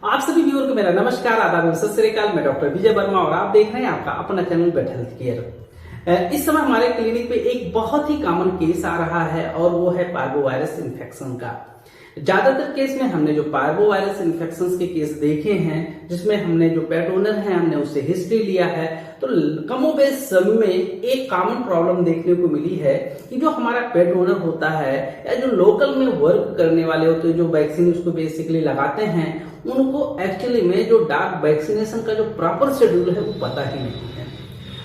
आप सभी व्यूअर को मेरा नमस्कार, आदाब, सत श्री अकाल। मैं डॉक्टर विजय वर्मा और आप देख रहे हैं आपका अपना चैनल बेट हेल्थ केयर। इस समय हमारे क्लिनिक पे एक बहुत ही कॉमन केस आ रहा है और वो है पार्वोवायरस इन्फेक्शन का। ज्यादातर केस में हमने जो पार्वोवायरस इन्फेक्शन के केस देखे हैं, जिसमें हमने जो पेट ओनर है हमने उससे हिस्ट्री लिया है, तो कमोबेश सब में एक कॉमन प्रॉब्लम देखने को मिली है कि जो हमारा पेट ओनर होता है या जो लोकल में वर्क करने वाले होते हैं, जो वैक्सीन उसको बेसिकली लगाते हैं, उनको एक्चुअली में जो डार्क वैक्सीनेशन का जो प्रॉपर शेड्यूल है वो पता ही नहीं है।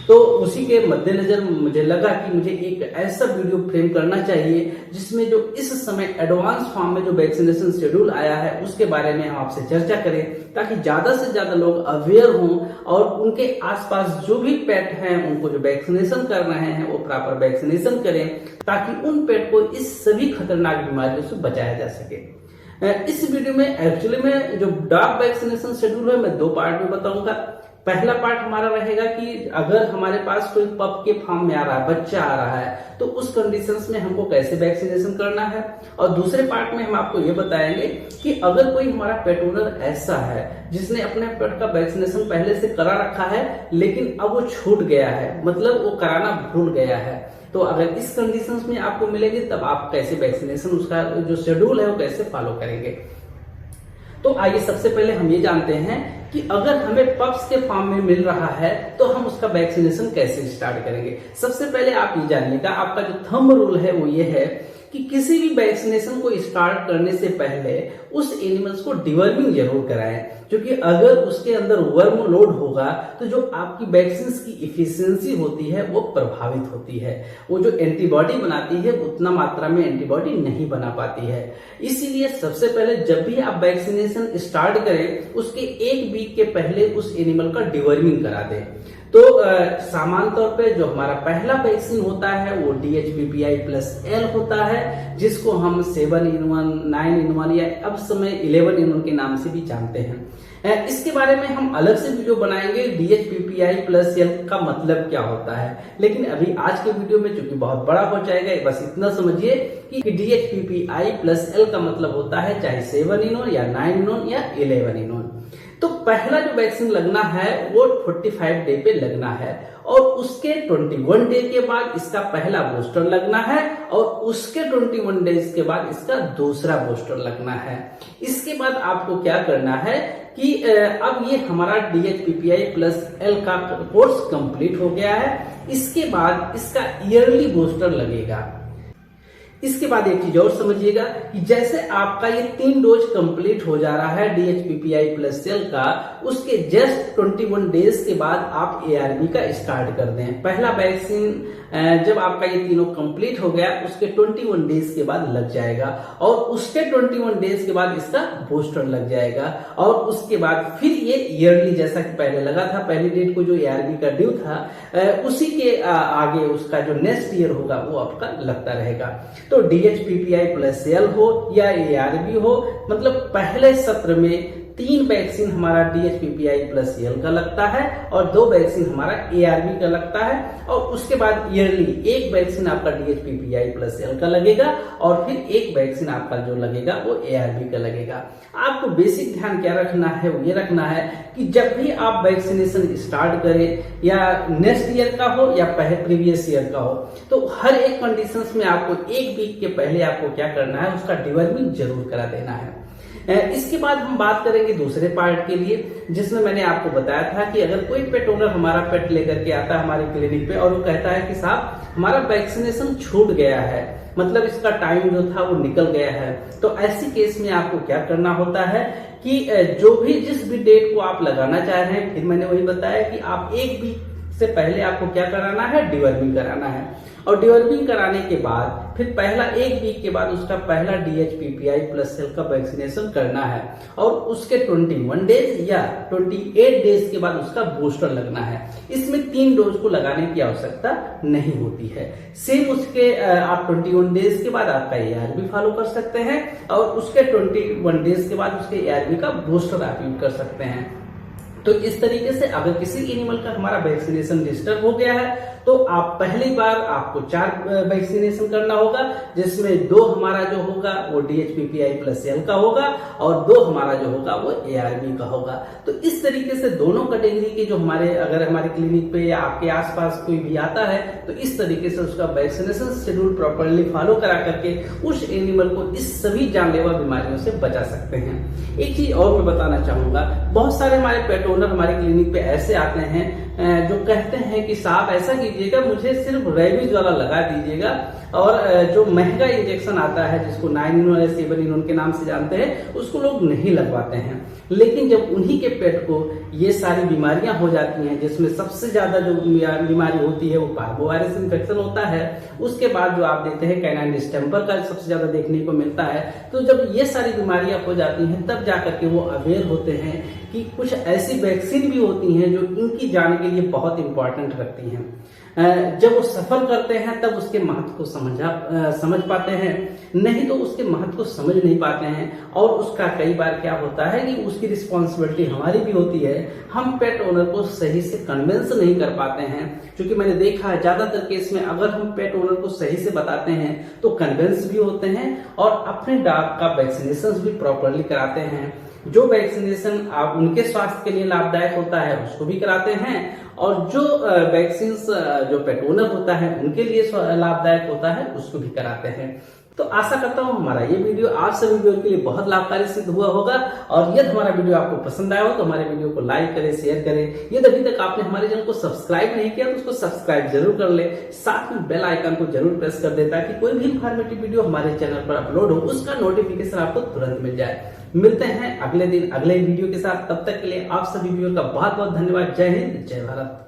तो उसी के मद्देनजर मुझे लगा कि मुझे एक ऐसा वीडियो फ्रेम करना चाहिए जिसमें जो इस समय एडवांस फॉर्म में जो वैक्सीनेशन शेड्यूल आया है उसके बारे में हम आपसे चर्चा करें, ताकि ज्यादा से ज्यादा लोग अवेयर हों और उनके आसपास जो भी पेट हैं उनको जो वैक्सीनेशन कर रहे हैं वो प्रॉपर वैक्सीनेशन करें, ताकि उन पेट को इस सभी खतरनाक बीमारियों से बचाया जा सके। इस वीडियो में एक्चुअली में जो डार्क वैक्सीनेशन शेड्यूल है मैं दो पार्ट में बताऊंगा। पहला पार्ट हमारा रहेगा कि अगर हमारे पास कोई पप के फॉर्म में आ रहा है, बच्चा आ रहा है, तो उस कंडीशंस में हमको कैसे वैक्सीनेशन करना है, और दूसरे पार्ट में हम आपको ये बताएंगे कि अगर कोई हमारा पेट ओनर ऐसा है जिसने अपने पेट का वैक्सीनेशन पहले से करा रखा है लेकिन अब वो छूट गया है, मतलब वो कराना भूल गया है, तो अगर इस कंडीशंस में आपको मिलेगी तब आप कैसे वैक्सीनेशन उसका जो शेड्यूल है वो कैसे फॉलो करेंगे। तो आइए सबसे पहले हम ये जानते हैं कि अगर हमें पप्स के फॉर्म में मिल रहा है तो हम उसका वैक्सीनेशन कैसे स्टार्ट करेंगे। सबसे पहले आप ये जानिएगा, आपका जो थंब रूल है वो ये है कि किसी भी वैक्सीनेशन को स्टार्ट करने से पहले उस एनिमल्स को डिवर्मिंग जरूर कराएं, क्योंकि अगर उसके अंदर वर्म लोड होगा तो जो आपकी वैक्सीन की इफिशियंसी होती है वो प्रभावित होती है। वो जो एंटीबॉडी बनाती है उतना मात्रा में एंटीबॉडी नहीं बना पाती है। इसीलिए सबसे पहले जब भी आप वैक्सीनेशन स्टार्ट करें उसके एक वीक के पहले उस एनिमल का डिवर्मिंग करा दें। तो सामान्य तौर पे जो हमारा पहला वैक्सीन होता है वो DHPPI+L होता है, जिसको हम 7-in-1, 9-in-1 या अब समय 11-in-1 के नाम से भी जानते हैं। इसके बारे में हम अलग से वीडियो बनाएंगे DHPPI+L का मतलब क्या होता है, लेकिन अभी आज के वीडियो में चूंकि बहुत बड़ा हो जाएगा, बस इतना समझिए कि DHPPI+L का मतलब होता है चाहे 7-in-1 या 9-in-1 या 11-in-1। तो पहला जो वैक्सीन लगना है वो 45 डे पे लगना है और उसके 21 डे के बाद इसका पहला बूस्टर लगना है और उसके 21 डेज के बाद इसका दूसरा बूस्टर लगना है। इसके बाद आपको क्या करना है कि अब ये हमारा DHPPI+L का कोर्स कंप्लीट हो गया है। इसके बाद इसका ईयरली बूस्टर लगेगा। इसके बाद एक चीज और समझिएगा कि जैसे आपका ये 3 डोज कंप्लीट हो जा रहा है DHPPI+L का, उसके जस्ट 21 डेज के बाद आप ARV का स्टार्ट कर दें। पहला वैक्सीन जब आपका ये तीनों कंप्लीट हो गया उसके 21 डेज के बाद लग जाएगा और उसके 21 डेज के बाद इसका बूस्टर लग जाएगा और उसके बाद फिर ये ईयरली जैसा कि पहले लगा था, पहली डेट को जो ARV का ड्यू था उसी के आगे उसका जो नेक्स्ट ईयर होगा वो आपका लगता रहेगा। तो DHPPI+L हो या ARV हो, मतलब पहले सत्र में 3 वैक्सीन हमारा DHPPI+L का लगता है और 2 वैक्सीन हमारा ARV का लगता है और उसके बाद ईयरली 1 वैक्सीन आपका DHPPI+L का लगेगा और फिर 1 वैक्सीन आपका जो लगेगा वो ARV का लगेगा। आपको बेसिक ध्यान क्या रखना है, वो ये रखना है कि जब भी आप वैक्सीनेशन स्टार्ट करें, या नेक्स्ट ईयर का हो या प्रीवियस ईयर का हो, तो हर एक कंडीशंस में आपको 1 वीक के पहले आपको क्या करना है, उसका डिवर्मिंग जरूर करा देना है। इसके बाद हम बात करेंगे दूसरे पार्ट के लिए, जिसमें मैंने आपको बताया था कि अगर कोई पेट ओनर हमारा पेट लेकर के आता है हमारे क्लिनिक पे और वो कहता है कि साहब हमारा वैक्सीनेशन छूट गया है, मतलब इसका टाइम जो था वो निकल गया है, तो ऐसी केस में आपको क्या करना होता है कि जो भी जिस भी डेट को आप लगाना चाह रहे हैं, फिर मैंने वही बताया कि आप 1 वीक से पहले आपको क्या कराना है, डिवर्मिंग कराना है। और डिवर्मिंग कराने के बाद फिर पहला 1 वीक के बाद उसका पहला DHPPI+L का वैक्सीनेशन करना है और उसके 21 डेज या 28 डेज के बाद उसका बूस्टर लगना है। इसमें 3 डोज को लगाने की आवश्यकता नहीं होती है। सेम उसके आप 21 डेज के बाद आपका ARV फॉलो कर सकते हैं और उसके 21 डेज के बाद उसके ARV का बूस्टर आप यूज कर सकते हैं। तो इस तरीके से अगर किसी एनिमल का हमारा वैक्सीनेशन डिस्टर्ब हो गया है तो आप पहली बार आपको 4 वैक्सीनेशन करना होगा, जिसमें 2 हमारा जो होगा वो DHPPI+L का होगा और 2 हमारा जो होगा वो ARV का होगा। तो इस तरीके से दोनों कैटेगरी के जो अगर हमारे क्लिनिक पे या आपके आसपास कोई भी आता है तो इस तरीके से उसका वैक्सीनेशन शेड्यूल प्रॉपरली फॉलो करा करके उस एनिमल को इस सभी जानलेवा बीमारियों से बचा सकते हैं। एक चीज और मैं बताना चाहूंगा, बहुत सारे हमारे पेट ओनर हमारे क्लिनिक पे ऐसे आते हैं जो कहते हैं कि साहब ऐसा कीजिएगा, मुझे सिर्फ रेबीज वाला लगा दीजिएगा, और जो महंगा इंजेक्शन आता है जिसको 9-in-1 या 7-in-1 के नाम से जानते हैं उसको लोग नहीं लगवाते हैं। लेकिन जब उन्हीं के पेट को ये सारी बीमारियां हो जाती हैं, जिसमें सबसे ज्यादा जो बीमारी होती है वो पार्बोवायरस इन्फेक्शन होता है, उसके बाद जो आप देखते हैं कैनाइन डिस्टेंपर का सबसे ज्यादा देखने को मिलता है। तो जब ये सारी बीमारियां हो जाती हैं तब जाकर के वो अवेयर होते हैं कि कुछ ऐसी वैक्सीन भी होती हैं जो इनकी जान के लिए बहुत इंपॉर्टेंट रखती हैं। जब वो सफर करते हैं तब उसके महत्व को समझ पाते हैं, नहीं तो उसके महत्व को समझ नहीं पाते हैं। और उसका कई बार क्या होता है कि उसकी रिस्पॉन्सिबिलिटी हमारी भी होती है, हम पेट ओनर को सही से कन्विंस नहीं कर पाते हैं। क्योंकि मैंने देखा है ज्यादातर केस में अगर हम पेट ओनर को सही से बताते हैं तो कन्विंस भी होते हैं और अपने डॉग का वैक्सीनेशन भी प्रॉपरली कराते हैं। जो वैक्सीनेशन आप उनके स्वास्थ्य के लिए लाभदायक होता है उसको भी कराते हैं, और जो वैक्सीन जो पेट ओनर होता है उनके लिए लाभदायक होता है उसको भी कराते हैं। तो आशा करता हूँ हमारा ये वीडियो आप सभी व्यूअर के लिए बहुत लाभकारी सिद्ध हुआ होगा। और यदि हमारा वीडियो आपको पसंद आया हो तो हमारे वीडियो को लाइक करें, शेयर करें। यदि अभी तक आपने हमारे चैनल को सब्सक्राइब नहीं किया तो उसको सब्सक्राइब जरूर कर ले, साथ में बेल आइकन को जरूर प्रेस कर दे ताकि कोई भी इंफॉर्मेटिव वीडियो हमारे चैनल पर अपलोड हो उसका नोटिफिकेशन आपको तुरंत मिल जाए। मिलते हैं अगले दिन अगले वीडियो के साथ, तब तक के लिए आप सभी व्यूअर का बहुत बहुत धन्यवाद। जय हिंद, जय भारत।